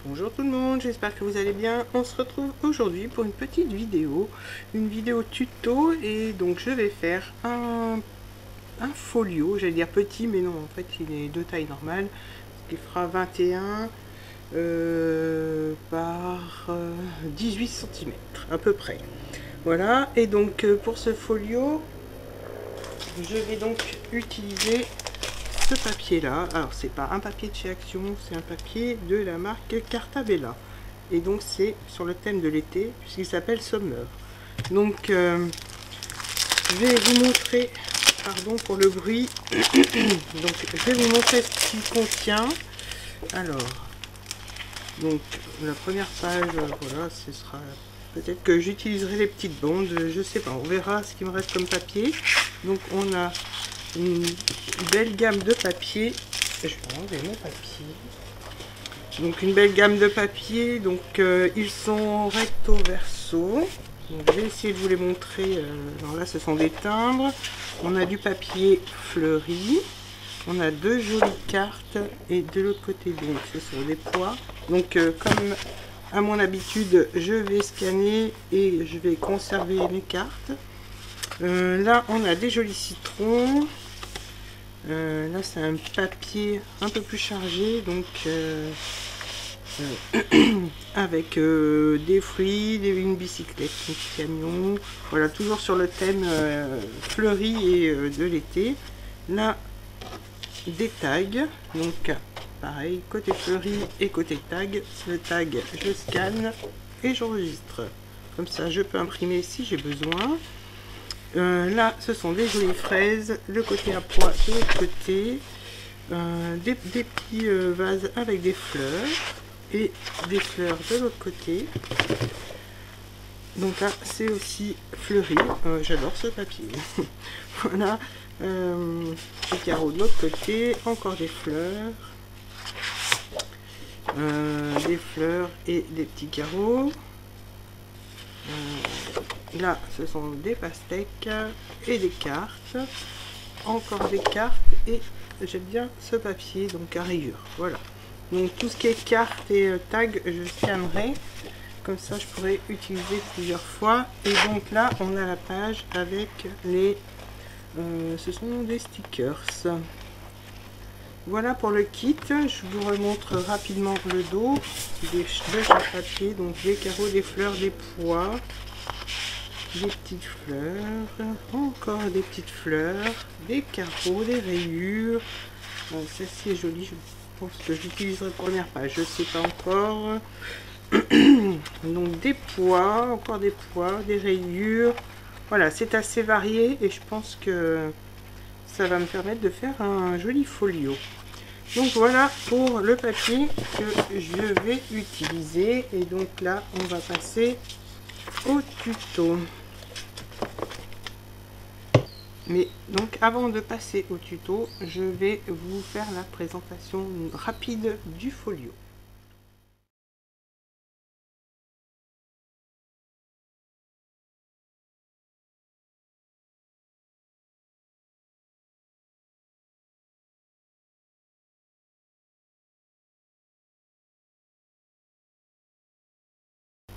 Bonjour tout le monde, j'espère que vous allez bien. On se retrouve aujourd'hui pour une petite vidéo, une vidéo tuto, et donc je vais faire un folio, j'allais dire petit mais non, en fait il est de taille normale, qui fera 21 par 18 cm à peu près. Voilà, et donc pour ce folio, je vais donc utiliser ce papier là. Alors c'est pas un papier de chez Action, c'est un papier de la marque Cartabella, et donc c'est sur le thème de l'été puisqu'il s'appelle Summer. Donc je vais vous montrer, pardon pour le bruit, donc je vais vous montrer ce qu'il contient. Alors donc la première page, voilà, ce sera peut-être que j'utiliserai les petites bandes, je sais pas, on verra ce qu'il me reste comme papier. Donc on a une belle gamme de papier. Je vais enlever mon papier. Donc une belle gamme de papier. Donc ils sont recto verso. Donc, je vais essayer de vous les montrer. Alors là, ce sont des timbres. On a du papier fleuri. On a deux jolies cartes. Et de l'autre côté, donc ce sont des poids. Donc comme à mon habitude, je vais scanner et je vais conserver mes cartes. Là, on a des jolis citrons. Là, c'est un papier un peu plus chargé, donc avec des fruits, une bicyclette, un petit camion. Voilà, toujours sur le thème fleuri et de l'été. Là, des tags. Donc, pareil, côté fleuri et côté tag. Le tag, je scanne et j'enregistre. Comme ça, je peux imprimer si j'ai besoin. Là, ce sont des jolies fraises, le côté à pois de l'autre côté, des petits vases avec des fleurs et des fleurs de l'autre côté. Donc là, c'est aussi fleuri. J'adore ce papier. Voilà, des carreaux de l'autre côté, encore des fleurs et des petits carreaux. Là, ce sont des pastèques et des cartes. Encore des cartes, et j'aime bien ce papier, donc à rayures. Voilà. Donc tout ce qui est cartes et tags, je scannerai. Comme ça, je pourrais utiliser plusieurs fois. Et donc là, on a la page avec les... ce sont des stickers. Voilà pour le kit. Je vous remontre rapidement le dos de chaque papier. Donc des carreaux, des fleurs, des pois, des petites fleurs, encore des petites fleurs, des carreaux, des rayures. Ça c'est joli, je pense que j'utiliserai la première page, je sais pas encore. Donc des pois, encore des pois, des rayures. Voilà, c'est assez varié et je pense que ça va me permettre de faire un joli folio. Donc voilà pour le papier que je vais utiliser. Et donc là, on va passer au tuto. Mais donc avant de passer au tuto, je vais vous faire la présentation rapide du folio.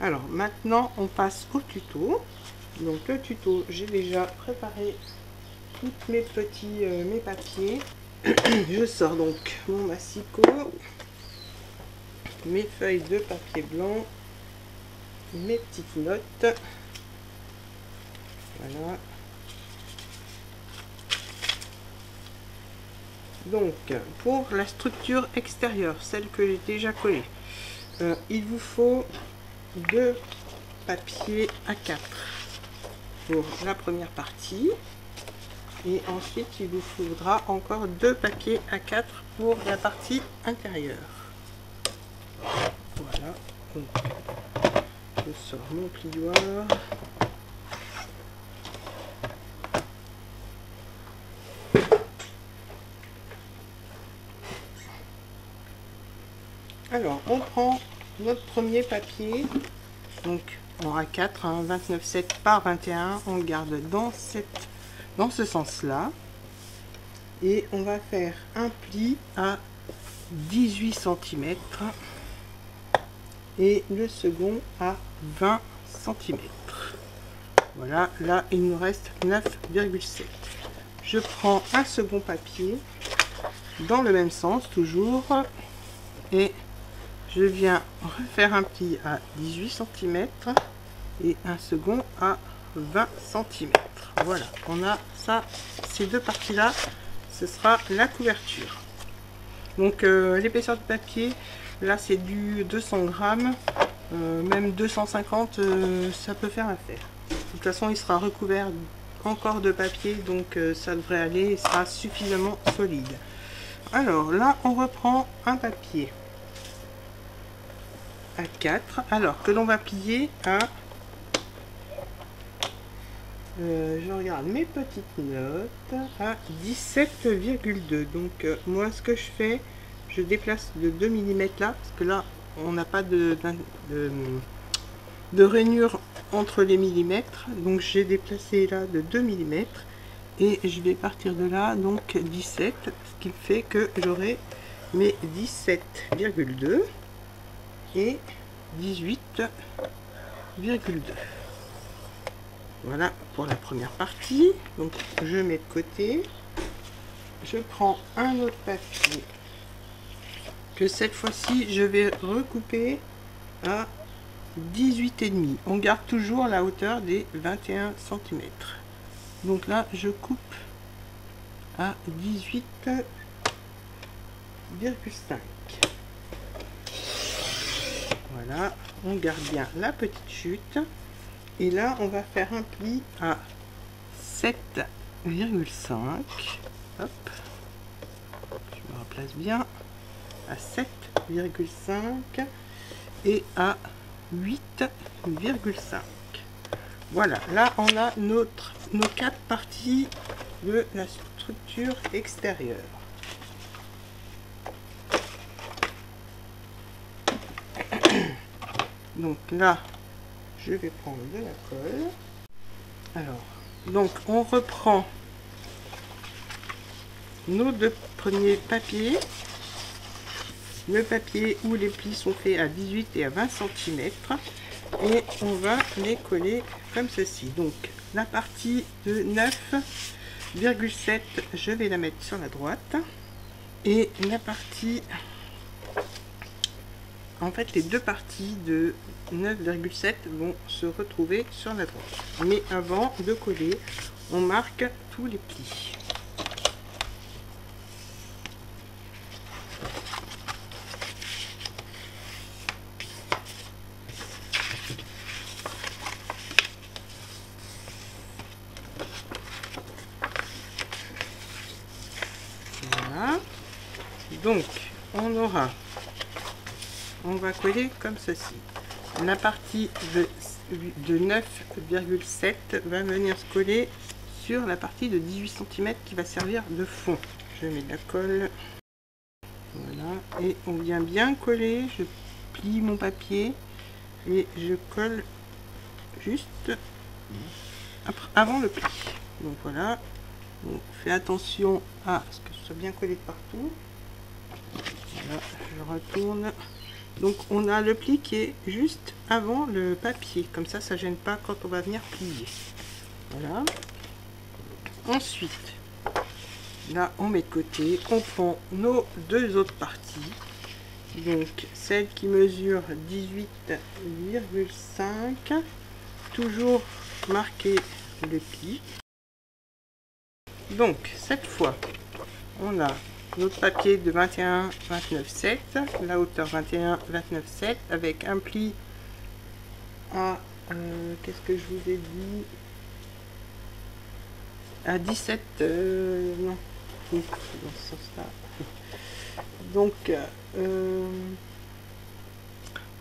Alors maintenant on passe au tuto. Donc le tuto, j'ai déjà préparé tous mes petits mes papiers. Je sors donc mon massicot, mes feuilles de papier blanc, mes petites notes. Voilà. Donc pour la structure extérieure, celle que j'ai déjà collée, il vous faut deux papiers A4 pour la première partie, et ensuite il vous faudra encore deux papiers A4 pour la partie intérieure. Voilà, donc je sors mon plioir. Alors on prend notre premier papier, donc en A4, hein, 29,7 par 21, on le garde dans ce sens-là, et on va faire un pli à 18 cm. et le second à 20 cm. Voilà, là il nous reste 9,7. Je prends un second papier dans le même sens toujours et je viens refaire un pli à 18 cm et un second à 20 cm. Voilà, on a ça, ces deux parties là, ce sera la couverture. Donc l'épaisseur du papier, là c'est du 200 grammes, même 250, ça peut faire l'affaire. De toute façon il sera recouvert encore de papier, donc ça devrait aller, il sera suffisamment solide. Alors là on reprend un papier à 4, alors que l'on va plier à je regarde mes petites notes, à 17,2. Donc moi ce que je fais, je déplace de 2 mm là, parce que là on n'a pas de rainure entre les millimètres, donc j'ai déplacé là de 2 mm et je vais partir de là, donc 17, ce qui fait que j'aurai mes 17,2 et 18,2. Voilà pour la première partie. Donc je mets de côté. Je prends un autre papier que cette fois-ci je vais recouper à 18,5. On garde toujours la hauteur des 21 cm. Donc là je coupe à 18,5. Voilà, on garde bien la petite chute. Et là, on va faire un pli à 7,5. Hop, je me replace bien. À 7,5 et à 8,5. Voilà, là, on a nos 4 parties de la structure extérieure. Donc là, je vais prendre de la colle. Alors, donc on reprend nos deux premiers papiers. Le papier où les plis sont faits à 18 et à 20 cm. Et on va les coller comme ceci. Donc la partie de 9,7, je vais la mettre sur la droite. Et la partie... En fait, les deux parties de 9,7 vont se retrouver sur la droite. Mais avant de coller, on marque tous les plis. Voilà. Donc, on va coller comme ceci. La partie de 9,7 va venir se coller sur la partie de 18 cm qui va servir de fond. Je mets de la colle. Voilà. Et on vient bien coller. Je plie mon papier et je colle juste avant le pli. Donc voilà. Donc fais attention à ce que ce soit bien collé de partout. Voilà, je retourne. Donc on a le pli qui est juste avant le papier, comme ça ça gêne pas quand on va venir plier. Voilà. Ensuite, là on met de côté, on prend nos deux autres parties. Donc celle qui mesure 18,5, toujours marquer le pli. Donc cette fois on a notre papier de 21, 29,7, la hauteur 21, 29,7 avec un pli à qu'est-ce que je vous ai dit, à 17 non, dans ce sens-là. Donc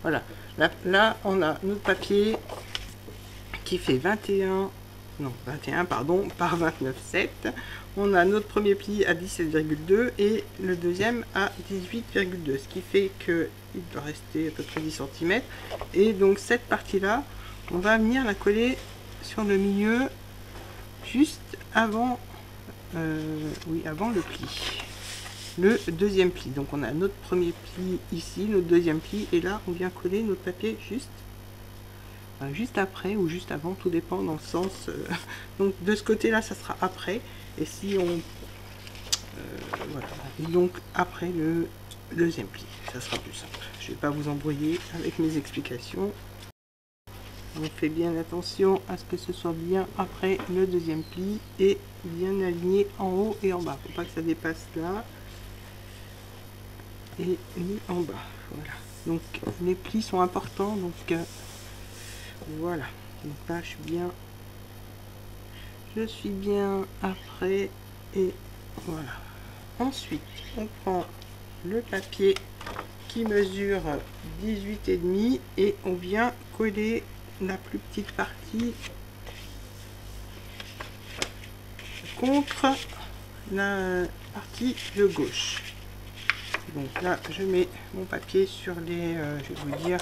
voilà, là on a notre papier qui fait 21 pardon, par 29,7. On a notre premier pli à 17,2 et le deuxième à 18,2, ce qui fait que il doit rester à peu près 10 cm. Et donc cette partie là, on va venir la coller sur le milieu juste avant, avant le pli. le deuxième pli. Donc on a notre premier pli ici, notre deuxième pli, et là on vient coller notre papier juste après ou juste avant, tout dépend dans le sens. Donc de ce côté là ça sera après, et si on voilà, et donc après le deuxième pli, ça sera plus simple. Je vais pas vous embrouiller avec mes explications. On fait bien attention à ce que ce soit bien après le deuxième pli et bien aligné en haut et en bas. Faut pas que ça dépasse là et ni en bas. Voilà. Donc les plis sont importants. Donc voilà. Donc là je suis bien après et voilà. Ensuite on prend le papier qui mesure 18,5 et on vient coller la plus petite partie contre la partie de gauche. Donc là je mets mon papier sur les je vais vous dire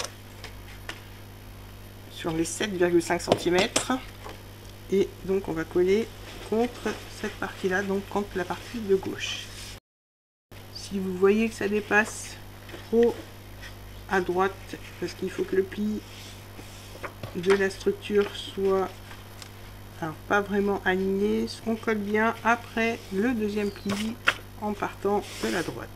sur les 7,5 cm et donc on va coller contre cette partie là, donc contre la partie de gauche. Si vous voyez que ça dépasse trop à droite, parce qu'il faut que le pli de la structure soit pas vraiment aligné, on colle bien après le deuxième pli en partant de la droite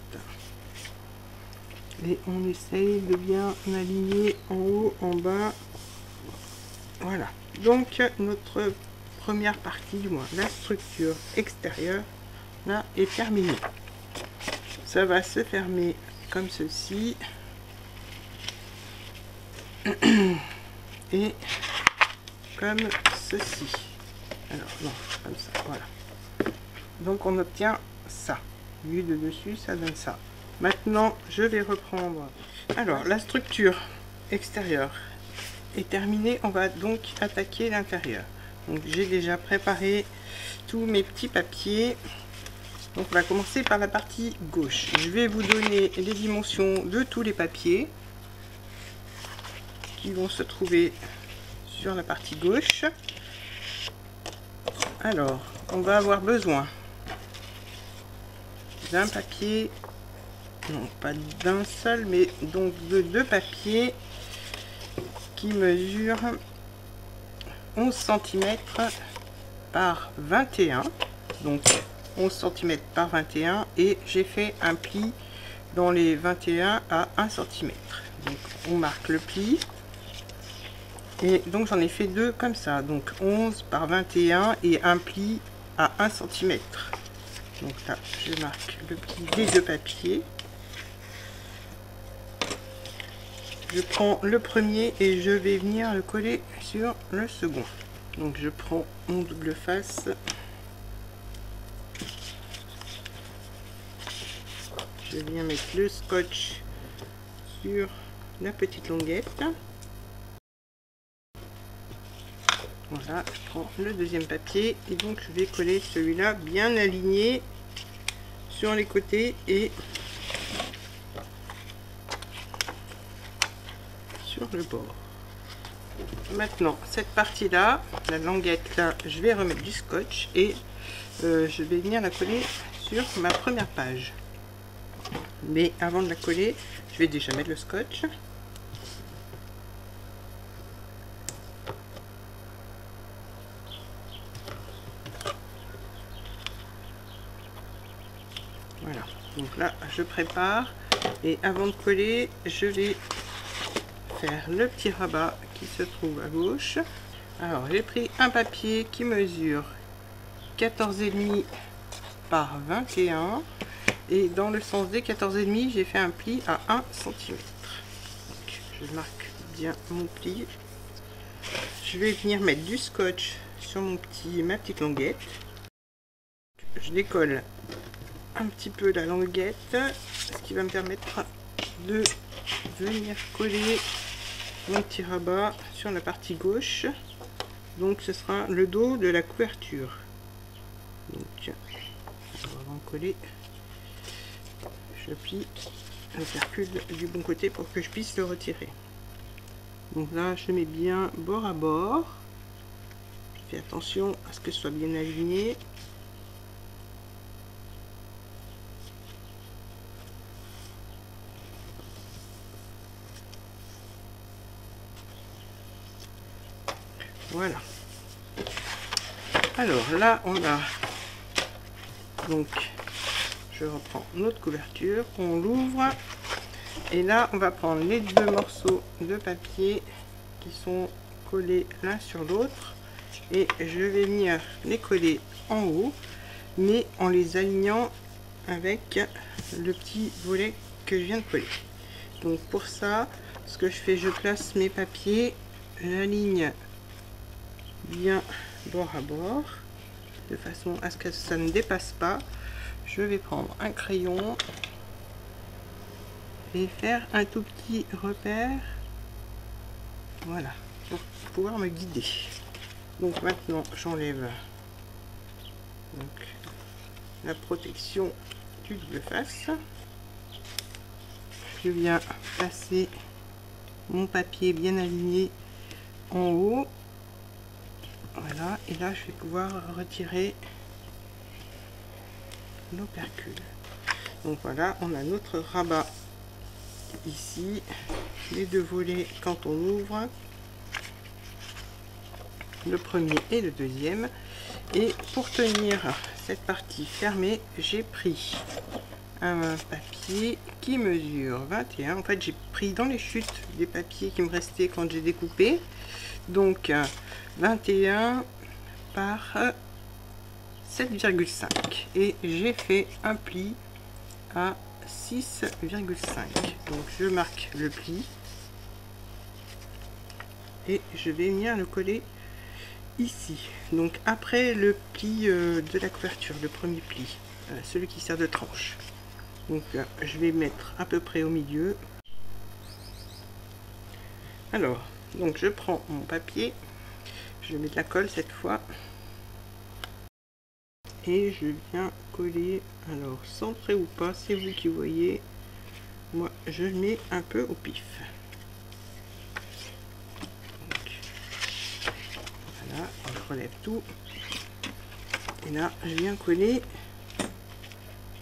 et on essaye de bien aligner en haut, en bas. Voilà, donc notre première partie, du moins la structure extérieure là est terminée. Ça va se fermer comme ceci et comme ceci. Alors non, comme ça, voilà. Donc on obtient ça. Vu de dessus, ça donne ça. Maintenant, je vais reprendre. Alors, la structure extérieure est terminée. On va donc attaquer l'intérieur. Donc j'ai déjà préparé tous mes petits papiers. Donc on va commencer par la partie gauche. Je vais vous donner les dimensions de tous les papiers qui vont se trouver sur la partie gauche. Alors, on va avoir besoin d'un papier, non pas d'un seul, mais donc de deux papiers qui mesurent 11 cm par 21. Donc 11 cm par 21 et j'ai fait un pli dans les 21 à 1 cm. Donc on marque le pli. Et donc j'en ai fait deux comme ça, donc 11 par 21 et un pli à 1 cm. Donc là, je marque le pli des deux papiers. Je prends le premier et je vais venir le coller sur le second. Donc je prends mon double face. Je viens mettre le scotch sur la petite languette. Voilà, je prends le deuxième papier et donc je vais coller celui-là bien aligné sur les côtés et sur le bord. Maintenant, cette partie-là, la languette là, je vais remettre du scotch et je vais venir la coller sur ma première page. Mais avant de la coller, je vais déjà mettre le scotch. Voilà, donc là je prépare et avant de coller je vais faire le petit rabat qui se trouve à gauche. Alors j'ai pris un papier qui mesure 14,5 par 21 et dans le sens des 14,5 j'ai fait un pli à 1 cm. Donc, je marque bien mon pli. Je vais venir mettre du scotch sur ma petite languette. Je décolle un petit peu la languette, ce qui va me permettre de venir coller mon petit rabat sur la partie gauche. Donc ce sera le dos de la couverture. Donc on va en coller. Je plie le percule du bon côté pour que je puisse le retirer. Donc là je mets bien bord à bord. Je fais attention à ce que ce soit bien aligné. Voilà. Alors là, on a donc, je reprends notre couverture, on l'ouvre et là on va prendre les deux morceaux de papier qui sont collés l'un sur l'autre et je vais venir les coller en haut, mais en les alignant avec le petit volet que je viens de coller. Donc pour ça, ce que je fais, je place mes papiers, j'aligne bien bord à bord de façon à ce que ça ne dépasse pas. Je vais prendre un crayon et faire un tout petit repère, voilà, pour pouvoir me guider. Donc maintenant j'enlève la protection du double face. Je viens placer mon papier bien aligné en haut, voilà, et là je vais pouvoir retirer l'opercule. Donc voilà, on a notre rabat ici, les deux volets quand on ouvre, le premier et le deuxième. Et pour tenir cette partie fermée, j'ai pris un papier qui mesure 21. En fait, j'ai pris dans les chutes des papiers qui me restaient quand j'ai découpé. Donc 21 par 7,5. Et j'ai fait un pli à 6,5. Donc je marque le pli et je vais venir le coller ici. Donc après le pli de la couverture, le premier pli, celui qui sert de tranche. Donc je vais mettre à peu près au milieu. Alors, donc je prends mon papier, je vais mettre de la colle cette fois. Et je viens coller, alors centré ou pas, c'est vous qui voyez. Moi, je mets un peu au pif. Donc, voilà, je relève tout. Et là, je viens coller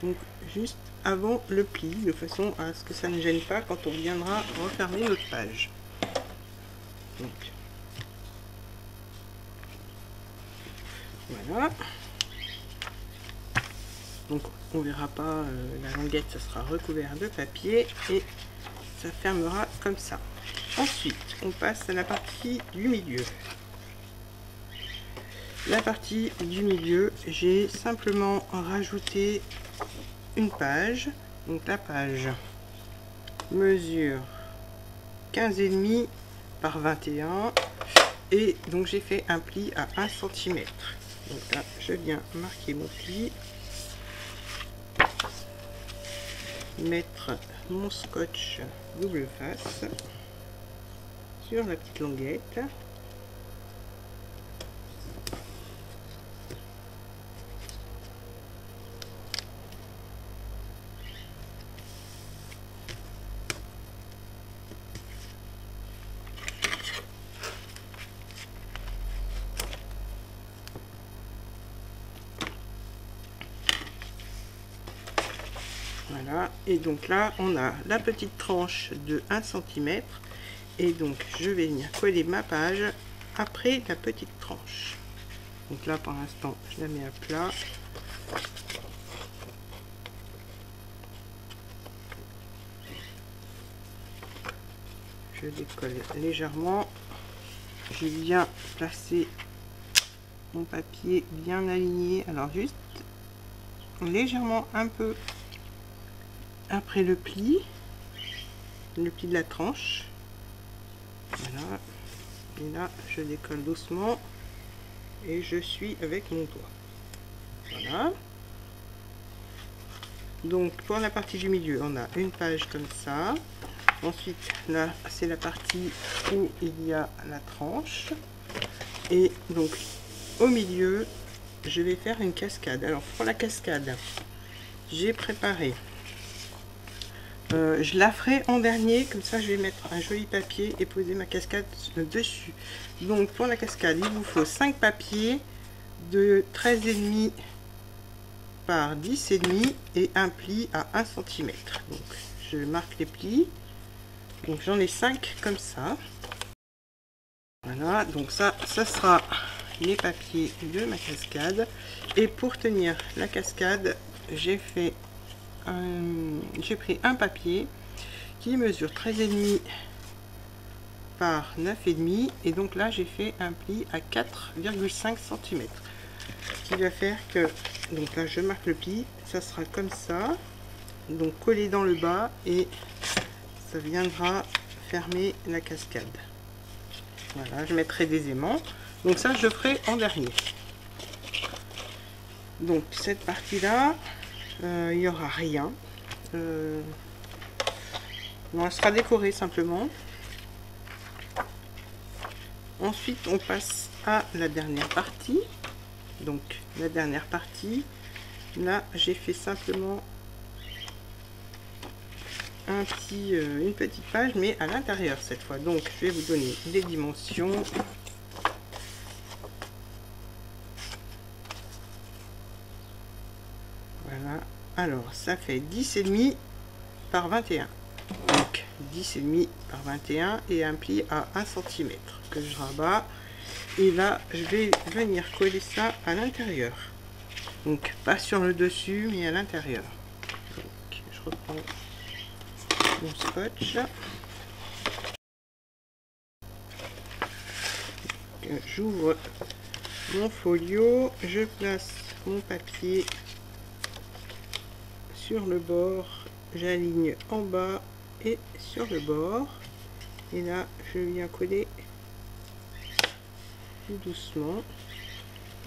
donc juste avant le pli, de façon à ce que ça ne gêne pas quand on viendra refermer notre page. Donc, voilà. Donc on verra pas la languette, ça sera recouvert de papier et ça fermera comme ça. Ensuite, on passe à la partie du milieu. La partie du milieu, j'ai simplement rajouté une page. Donc la page mesure 15,5 par 21 et donc j'ai fait un pli à 1 cm. Donc là, je viens marquer mon pli, mettre mon scotch double face sur la petite languette. Voilà, et donc là on a la petite tranche de 1 cm et donc je vais venir coller ma page après la petite tranche. Donc là pour l'instant je la mets à plat. Je décolle légèrement, je viens placer mon papier bien aligné, alors juste légèrement un peu après le pli de la tranche. Voilà, et là je décolle doucement et je suis avec mon doigt. Voilà, donc pour la partie du milieu on a une page comme ça. Ensuite là c'est la partie où il y a la tranche et donc au milieu je vais faire une cascade. Alors pour la cascade j'ai préparé, je la ferai en dernier, comme ça je vais mettre un joli papier et poser ma cascade dessus. Donc pour la cascade il vous faut 5 papiers de 13,5 par 10,5 et un pli à 1 cm. Donc je marque les plis, donc j'en ai 5 comme ça. Voilà, donc ça sera les papiers de ma cascade. Et pour tenir la cascade, j'ai pris un papier qui mesure 13,5 par 9,5, et donc là j'ai fait un pli à 4,5 cm, qui va faire que, donc là je marque le pli, ça sera comme ça, donc collé dans le bas, et ça viendra fermer la cascade. Voilà, je mettrai des aimants. Donc ça, je ferai en dernier. Donc cette partie-là, il n'y aura rien. Non, elle sera décorée simplement. Ensuite, on passe à la dernière partie. Donc la dernière partie, là, j'ai fait simplement une petite page, mais à l'intérieur cette fois. Donc je vais vous donner les dimensions. Voilà, alors ça fait 10,5 par 21. Donc 10,5 par 21 et un pli à 1 cm que je rabats. Et là je vais venir coller ça à l'intérieur. Donc pas sur le dessus mais à l'intérieur. Donc je reprends mon scotch. J'ouvre mon folio, je place mon papier sur le bord, j'aligne en bas et sur le bord, et là je viens coller tout doucement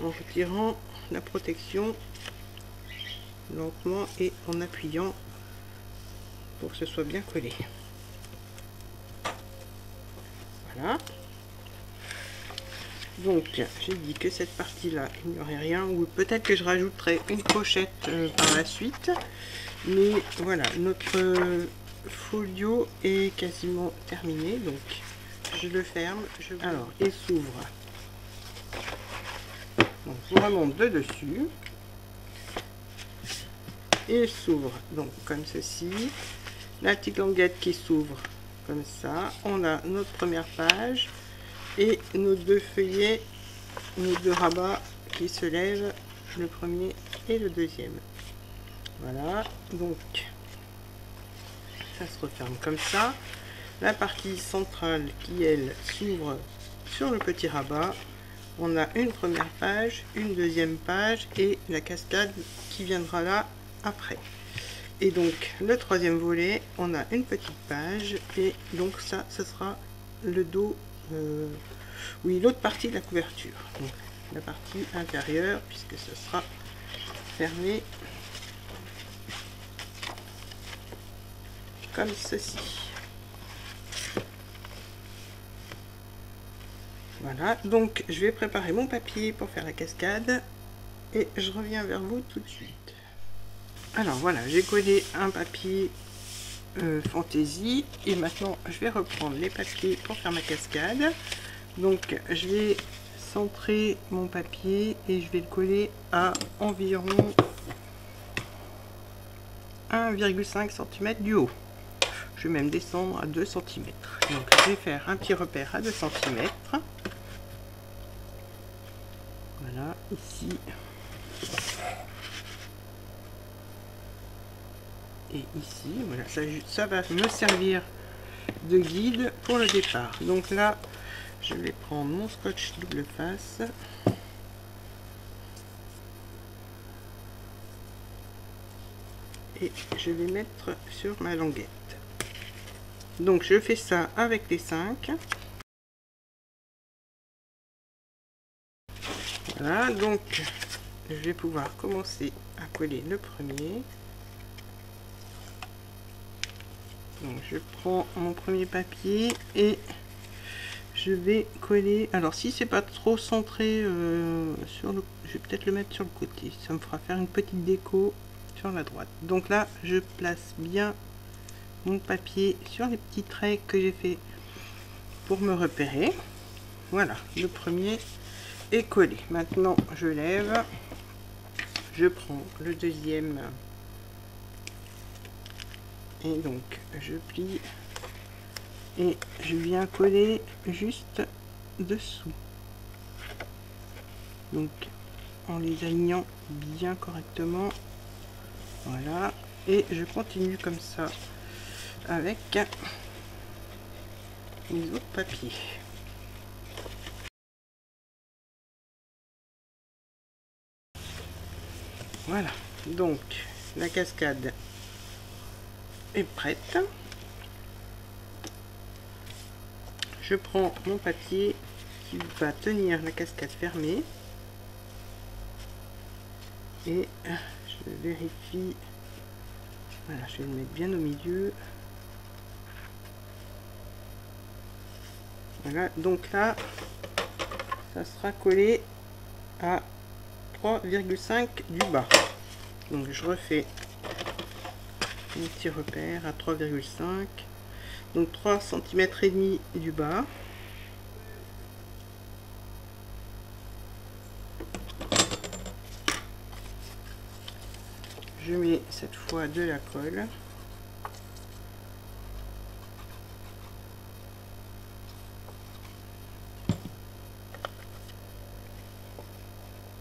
en retirant la protection lentement et en appuyant pour que ce soit bien collé. Voilà. Donc j'ai dit que cette partie là il n'y aurait rien, ou peut-être que je rajouterai une pochette par la suite, mais voilà, notre folio est quasiment terminé. Donc je le ferme, alors il s'ouvre, donc je vous remonte de dessus, et il s'ouvre donc comme ceci, la petite languette qui s'ouvre comme ça, on a notre première page et nos deux feuillets, nos deux rabats qui se lèvent, le premier et le deuxième. Voilà, donc ça se referme comme ça. La partie centrale qui elle s'ouvre sur le petit rabat, on a une première page, une deuxième page et la cascade qui viendra là après. Et donc le troisième volet, on a une petite page, et donc ça, ce sera le dos, oui, l'autre partie de la couverture, donc la partie intérieure, puisque ce sera fermé comme ceci. Voilà, donc je vais préparer mon papier pour faire la cascade et je reviens vers vous tout de suite. Alors voilà, j'ai collé un papier fantaisie, et maintenant je vais reprendre les papiers pour faire ma cascade. Donc je vais centrer mon papier et je vais le coller à environ 1,5 cm du haut. Je vais même descendre à 2 cm. Donc je vais faire un petit repère à 2 cm. Voilà, ici. Et ici, voilà, ça va me servir de guide pour le départ. Donc là, je vais prendre mon scotch double face. Et je vais mettre sur ma languette. Donc je fais ça avec les 5. Voilà, donc je vais pouvoir commencer à coller le premier. Donc je prends mon premier papier et je vais coller. Alors si c'est pas trop centré sur le, je vais peut-être le mettre sur le côté, ça me fera faire une petite déco sur la droite. Donc là je place bien mon papier sur les petits traits que j'ai fait pour me repérer. Voilà, le premier est collé. Maintenant je lève, je prends le deuxième et donc je plie et je viens coller juste dessous. Donc en les alignant bien correctement. Voilà, et je continue comme ça avec les autres papiers. Voilà, donc la cascade est prête. Je prends mon papier qui va tenir la cascade fermée et je vérifie. Voilà, je vais le mettre bien au milieu. Voilà, donc là, ça sera collé à 3,5 du bas. Donc je refais un petit repère à 3,5. Donc 3 cm et demi du bas. Je mets cette fois de la colle.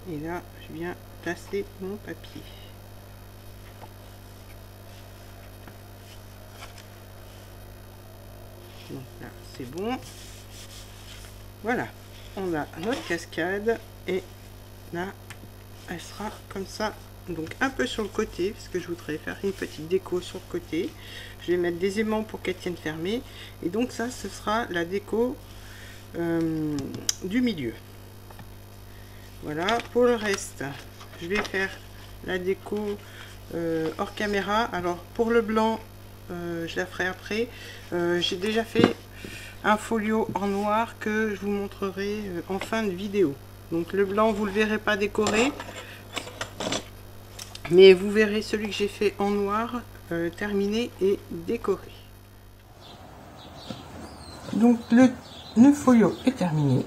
Et là, je viens placer mon papier. Donc là, c'est bon. Voilà, on a notre cascade et là, elle sera comme ça. Donc un peu sur le côté, parce que je voudrais faire une petite déco sur le côté. Je vais mettre des aimants pour qu'elle tienne fermée. Et donc ça, ce sera la déco du milieu. Voilà, pour le reste, je vais faire la déco hors caméra. Alors pour le blanc, je la ferai après. J'ai déjà fait un folio en noir que je vous montrerai en fin de vidéo. Donc le blanc, vous le verrez pas décoré, mais vous verrez celui que j'ai fait en noir terminé et décoré. Donc le folio est terminé.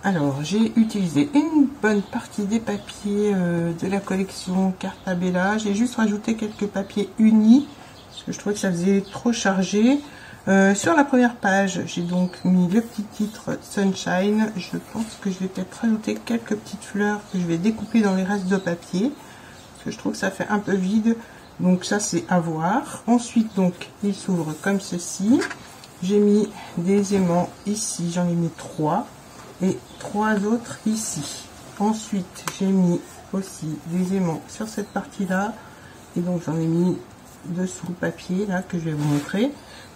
Alors j'ai utilisé une bonne partie des papiers de la collection Cartabella. J'ai juste rajouté quelques papiers unis parce que je trouvais que ça faisait trop chargé. Sur la première page, j'ai donc mis le petit titre Sunshine. Je pense que je vais peut-être rajouter quelques petites fleurs que je vais découper dans les restes de papier. Parce que je trouve que ça fait un peu vide. Donc ça, c'est à voir. Ensuite, donc, il s'ouvre comme ceci. J'ai mis des aimants ici. J'en ai mis 3. Et 3 autres ici. Ensuite, j'ai mis aussi des aimants sur cette partie-là. Et donc, j'en ai mis dessous le papier, là, que je vais vous montrer,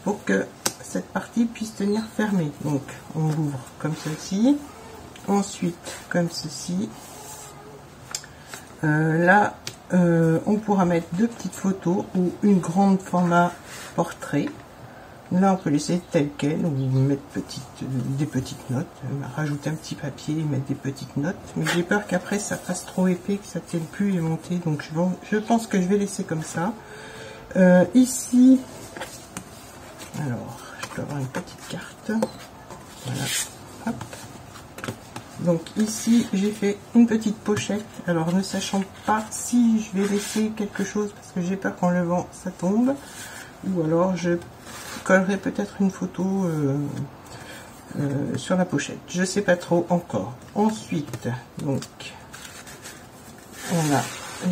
pour que cette partie puisse tenir fermée. Donc on l'ouvre comme ceci, ensuite comme ceci. Là on pourra mettre 2 petites photos ou une grande format portrait. Là on peut laisser tel quel ou mettre des petites notes, rajouter un petit papier et mettre des petites notes, mais j'ai peur qu'après ça fasse trop épais, que ça tienne plus et monter, donc je pense que je vais laisser comme ça. Ici, alors je peux avoir une petite carte, voilà, hop. Donc ici j'ai fait une petite pochette, alors ne sachant pas si je vais laisser quelque chose parce que j'ai peur qu'en levant ça tombe, ou alors je collerai peut-être une photo sur la pochette, je sais pas trop encore. Ensuite donc on a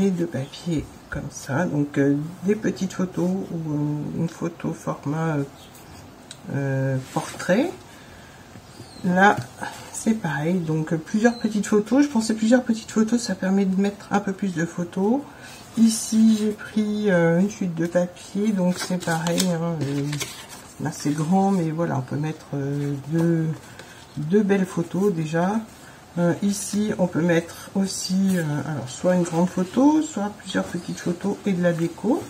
les 2 papiers comme ça, donc des petites photos ou une photo format portrait. Là c'est pareil, donc plusieurs petites photos. Je pensais plusieurs petites photos, ça permet de mettre un peu plus de photos. Ici j'ai pris une chute de papier, donc c'est pareil, hein, là c'est grand, mais voilà, on peut mettre deux belles photos déjà. Ici on peut mettre aussi alors soit une grande photo, soit plusieurs petites photos et de la déco.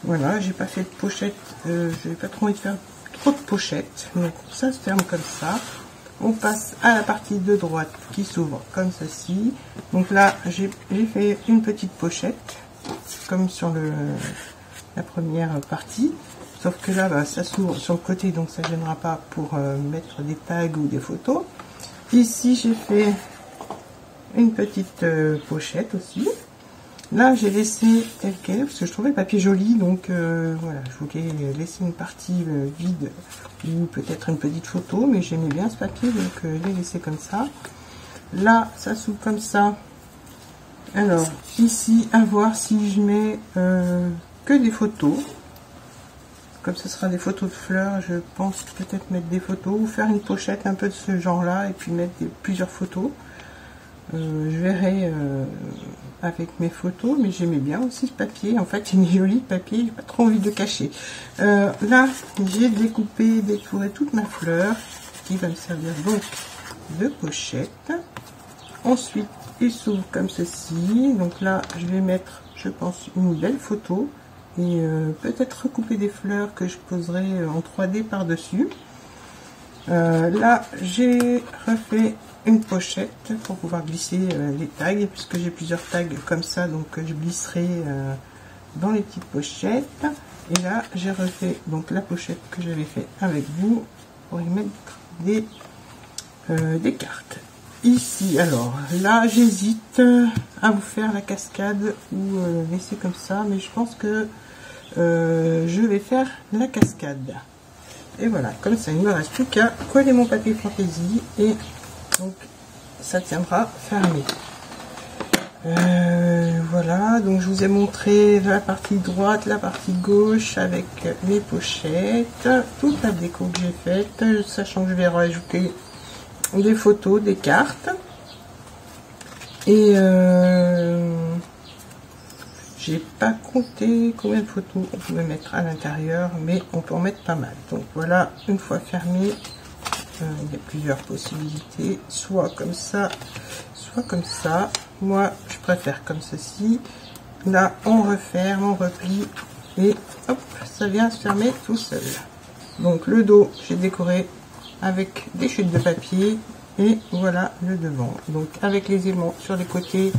Voilà, j'ai pas fait de pochette, j'ai pas trop envie de faire trop de pochettes, donc ça se ferme comme ça. On passe à la partie de droite qui s'ouvre comme ceci. Donc là j'ai fait une petite pochette comme sur la première partie, sauf que là bah, ça s'ouvre sur le côté, donc ça gênera pas pour mettre des tags ou des photos. Ici j'ai fait une petite pochette aussi. Là, j'ai laissé tel quel, parce que je trouvais le papier joli, donc voilà, je voulais laisser une partie vide, ou peut-être une petite photo, mais j'aimais bien ce papier, donc je l'ai laissé comme ça. Là, ça s'ouvre comme ça. Alors, ici, à voir si je mets que des photos. Comme ce sera des photos de fleurs, je pense peut-être mettre des photos, ou faire une pochette un peu de ce genre-là, et puis mettre plusieurs photos. Je verrai avec mes photos, mais j'aimais bien aussi ce papier. En fait, il est joli le papier, j'ai pas trop envie de le cacher. Là, j'ai découpé, détouré toute ma fleur, qui va me servir donc de pochette. Ensuite, il s'ouvre comme ceci. Donc là, je vais mettre, je pense, une belle photo. Et peut-être recouper des fleurs que je poserai en 3D par-dessus. Là, j'ai refait une pochette pour pouvoir glisser les tags, puisque j'ai plusieurs tags comme ça, donc je glisserai dans les petites pochettes. Et là, j'ai refait donc la pochette que j'avais fait avec vous pour y mettre des cartes. Ici, alors là, j'hésite à vous faire la cascade ou laisser comme ça, mais je pense que je vais faire la cascade. Et voilà, comme ça, il ne me reste plus qu'à coller mon papier fantaisie et donc ça tiendra fermé. Voilà, donc je vous ai montré la partie droite, la partie gauche avec les pochettes, toute la déco que j'ai faite, sachant que je vais rajouter des photos, des cartes. Et j'ai pas compté combien de photos on pouvait mettre à l'intérieur, mais on peut en mettre pas mal. Donc voilà, une fois fermé, il y a plusieurs possibilités, soit comme ça, soit comme ça. Moi, je préfère comme ceci. Là, on referme, on replie et hop, ça vient se fermer tout seul. Donc le dos, j'ai décoré avec des chutes de papier et voilà le devant. Donc avec les aimants sur les côtés.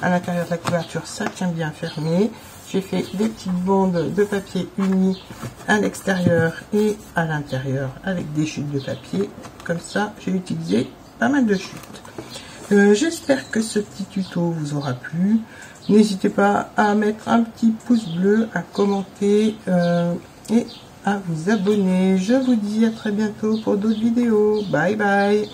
À l'intérieur de la couverture, ça tient bien fermé. J'ai fait des petites bandes de papier unies à l'extérieur et à l'intérieur avec des chutes de papier. Comme ça, j'ai utilisé pas mal de chutes. J'espère que ce petit tuto vous aura plu. N'hésitez pas à mettre un petit pouce bleu, à commenter et à vous abonner. Je vous dis à très bientôt pour d'autres vidéos. Bye bye.